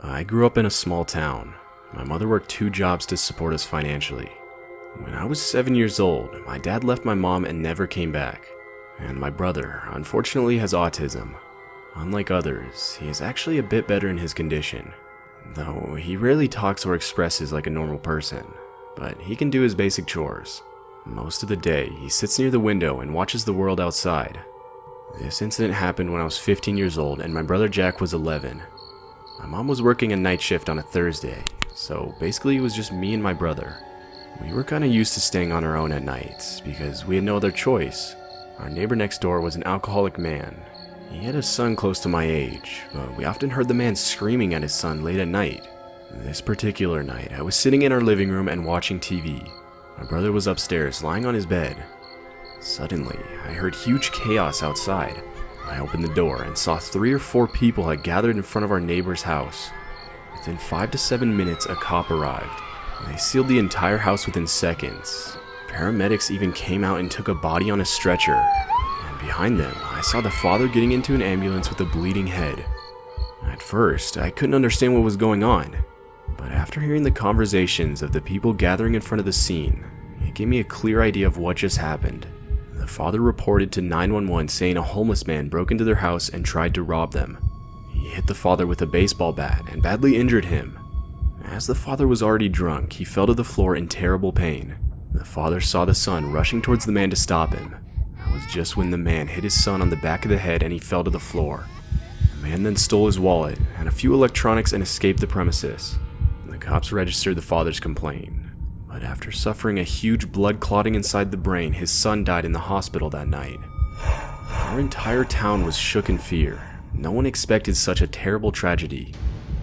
I grew up in a small town. My mother worked 2 jobs to support us financially. When I was 7 years old, my dad left my mom and never came back. And my brother, unfortunately, has autism. Unlike others, he is actually a bit better in his condition, though he rarely talks or expresses like a normal person, but he can do his basic chores. Most of the day, he sits near the window and watches the world outside. This incident happened when I was 15 years old and my brother Jack was 11. My mom was working a night shift on a Thursday, so basically it was just me and my brother. We were kinda used to staying on our own at night, because we had no other choice. Our neighbor next door was an alcoholic man. He had a son close to my age, but we often heard the man screaming at his son late at night. This particular night, I was sitting in our living room and watching TV. My brother was upstairs, lying on his bed. Suddenly, I heard huge chaos outside. I opened the door and saw 3 or 4 people had gathered in front of our neighbor's house. Within 5 to 7 minutes, a cop arrived. They sealed the entire house within seconds. Paramedics even came out and took a body on a stretcher. And behind them, I saw the father getting into an ambulance with a bleeding head. At first, I couldn't understand what was going on. But after hearing the conversations of the people gathering in front of the scene, it gave me a clear idea of what just happened. The father reported to 911 saying a homeless man broke into their house and tried to rob them. He hit the father with a baseball bat and badly injured him. As the father was already drunk, he fell to the floor in terrible pain. The father saw the son rushing towards the man to stop him. That was just when the man hit his son on the back of the head and he fell to the floor. The man then stole his wallet and a few electronics and escaped the premises. The cops registered the father's complaint. But after suffering a huge blood clotting inside the brain, his son died in the hospital that night. Our entire town was shook in fear. No one expected such a terrible tragedy.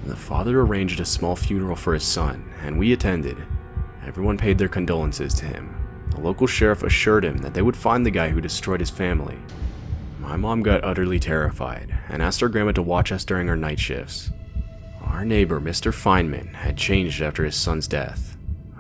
The father arranged a small funeral for his son, and we attended. Everyone paid their condolences to him. The local sheriff assured him that they would find the guy who destroyed his family. My mom got utterly terrified and asked our grandma to watch us during our night shifts. Our neighbor, Mr. Feynman, had changed after his son's death.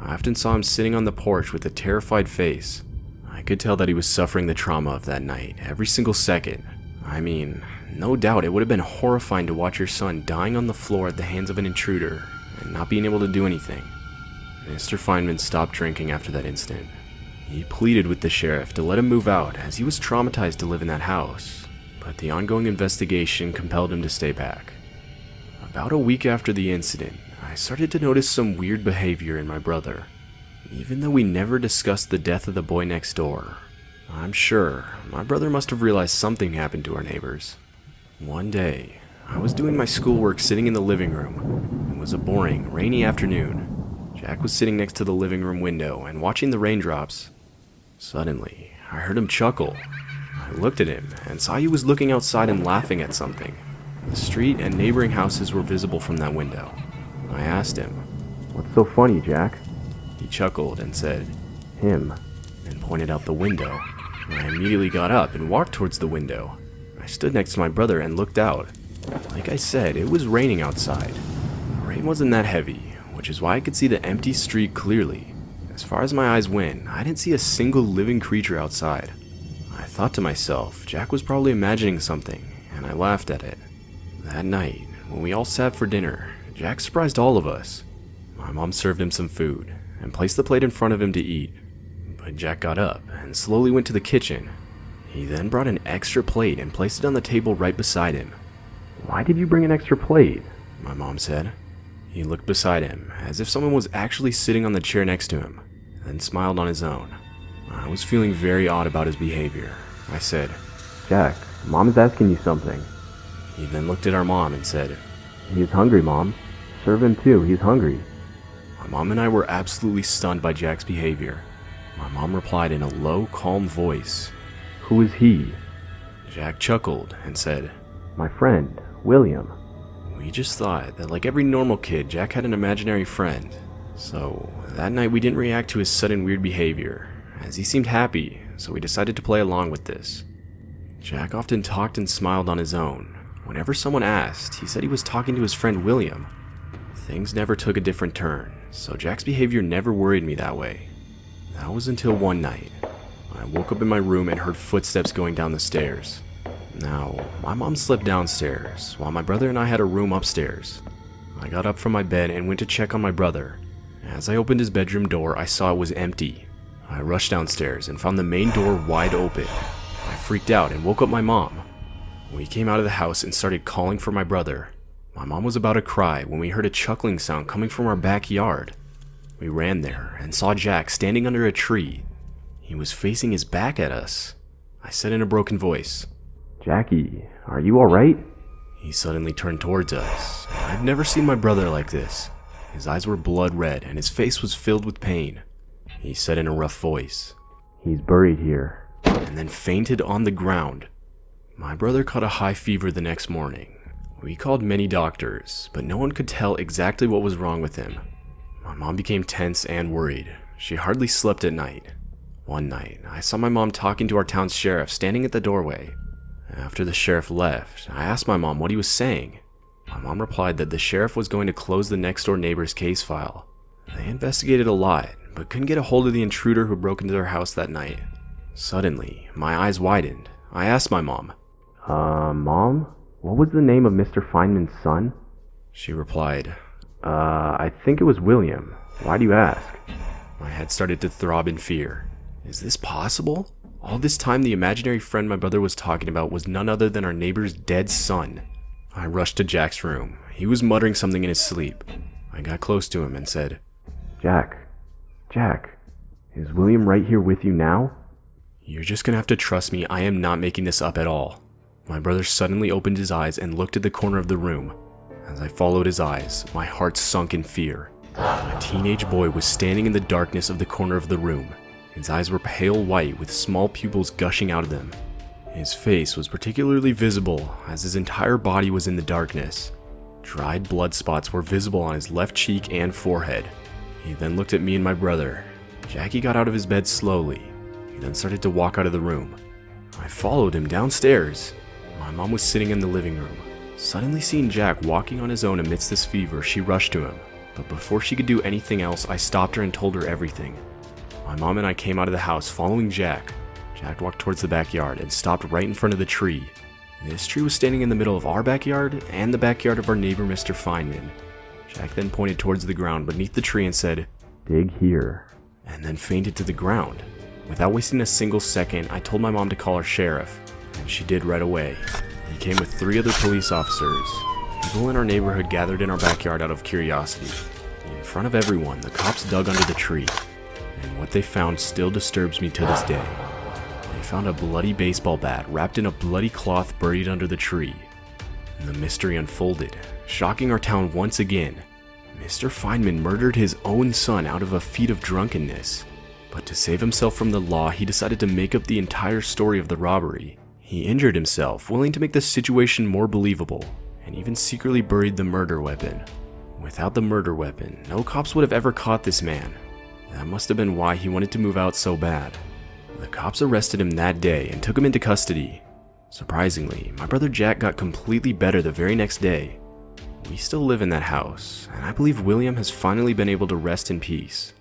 I often saw him sitting on the porch with a terrified face. I could tell that he was suffering the trauma of that night every single second. I mean, no doubt it would have been horrifying to watch your son dying on the floor at the hands of an intruder and not being able to do anything. Mr. Feynman stopped drinking after that incident. He pleaded with the sheriff to let him move out as he was traumatized to live in that house, but the ongoing investigation compelled him to stay back. About a week after the incident, I started to notice some weird behavior in my brother. Even though we never discussed the death of the boy next door, I'm sure my brother must have realized something happened to our neighbors. One day, I was doing my schoolwork sitting in the living room. It was a boring, rainy afternoon. Jack was sitting next to the living room window and watching the raindrops. Suddenly, I heard him chuckle. I looked at him and saw he was looking outside and laughing at something. The street and neighboring houses were visible from that window. I asked him, "What's so funny, Jack?" He chuckled and said, "Him," and pointed out the window. I immediately got up and walked towards the window. I stood next to my brother and looked out. Like I said, it was raining outside. The rain wasn't that heavy, which is why I could see the empty street clearly. As far as my eyes went, I didn't see a single living creature outside. I thought to myself, Jack was probably imagining something, and I laughed at it. That night, when we all sat for dinner, Jack surprised all of us. My mom served him some food and placed the plate in front of him to eat. But Jack got up and slowly went to the kitchen. He then brought an extra plate and placed it on the table right beside him. "Why did you bring an extra plate?" my mom said. He looked beside him as if someone was actually sitting on the chair next to him, then smiled on his own. I was feeling very odd about his behavior. I said, "Jack, Mom is asking you something." He then looked at our mom and said, "He's hungry, Mom. Serve him too, he's hungry." My mom and I were absolutely stunned by Jack's behavior. My mom replied in a low, calm voice, "Who is he?" Jack chuckled and said, "My friend, William." We just thought that like every normal kid, Jack had an imaginary friend. So that night we didn't react to his sudden weird behavior, as he seemed happy, so we decided to play along with this. Jack often talked and smiled on his own. Whenever someone asked, he said he was talking to his friend William. Things never took a different turn, so Jack's behavior never worried me that way. That was until one night. I woke up in my room and heard footsteps going down the stairs. Now, my mom slept downstairs, while my brother and I had a room upstairs. I got up from my bed and went to check on my brother. As I opened his bedroom door, I saw it was empty. I rushed downstairs and found the main door wide open. I freaked out and woke up my mom. We came out of the house and started calling for my brother. My mom was about to cry when we heard a chuckling sound coming from our backyard. We ran there and saw Jack standing under a tree. He was facing his back at us. I said in a broken voice, "Jackie, are you alright?" He suddenly turned towards us. I've never seen my brother like this. His eyes were blood red and his face was filled with pain. He said in a rough voice, "He's buried here," and then fainted on the ground. My brother caught a high fever the next morning. We called many doctors, but no one could tell exactly what was wrong with him. My mom became tense and worried. She hardly slept at night. One night, I saw my mom talking to our town's sheriff standing at the doorway. After the sheriff left, I asked my mom what he was saying. My mom replied that the sheriff was going to close the next door neighbor's case file. They investigated a lot, but couldn't get a hold of the intruder who broke into their house that night. Suddenly, my eyes widened. I asked my mom, Mom, what was the name of Mr. Feynman's son?" She replied, I think it was William. Why do you ask?" My head started to throb in fear. Is this possible? All this time, the imaginary friend my brother was talking about was none other than our neighbor's dead son. I rushed to Jack's room. He was muttering something in his sleep. I got close to him and said, Jack, is William right here with you now?" "You're just gonna have to trust me. I am not making this up at all." My brother suddenly opened his eyes and looked at the corner of the room. As I followed his eyes, my heart sunk in fear. A teenage boy was standing in the darkness of the corner of the room. His eyes were pale white with small pupils gushing out of them. His face was particularly visible as his entire body was in the darkness. Dried blood spots were visible on his left cheek and forehead. He then looked at me and my brother. Jackie got out of his bed slowly. He then started to walk out of the room. I followed him downstairs. My mom was sitting in the living room. Suddenly seeing Jack walking on his own amidst this fever, she rushed to him. But before she could do anything else, I stopped her and told her everything. My mom and I came out of the house following Jack. Jack walked towards the backyard and stopped right in front of the tree. This tree was standing in the middle of our backyard and the backyard of our neighbor, Mr. Feynman. Jack then pointed towards the ground beneath the tree and said, "Dig here," and then fainted to the ground. Without wasting a single second, I told my mom to call our sheriff, and she did right away. He came with 3 other police officers. People in our neighborhood gathered in our backyard out of curiosity. In front of everyone, the cops dug under the tree, and what they found still disturbs me to this day. They found a bloody baseball bat wrapped in a bloody cloth buried under the tree. The mystery unfolded, shocking our town once again. Mr. Feynman murdered his own son out of a fit of drunkenness. But to save himself from the law, he decided to make up the entire story of the robbery. He injured himself, willing to make the situation more believable, and even secretly buried the murder weapon. Without the murder weapon, no cops would have ever caught this man. That must have been why he wanted to move out so bad. The cops arrested him that day and took him into custody. Surprisingly, my brother Jack got completely better the very next day. We still live in that house, and I believe William has finally been able to rest in peace.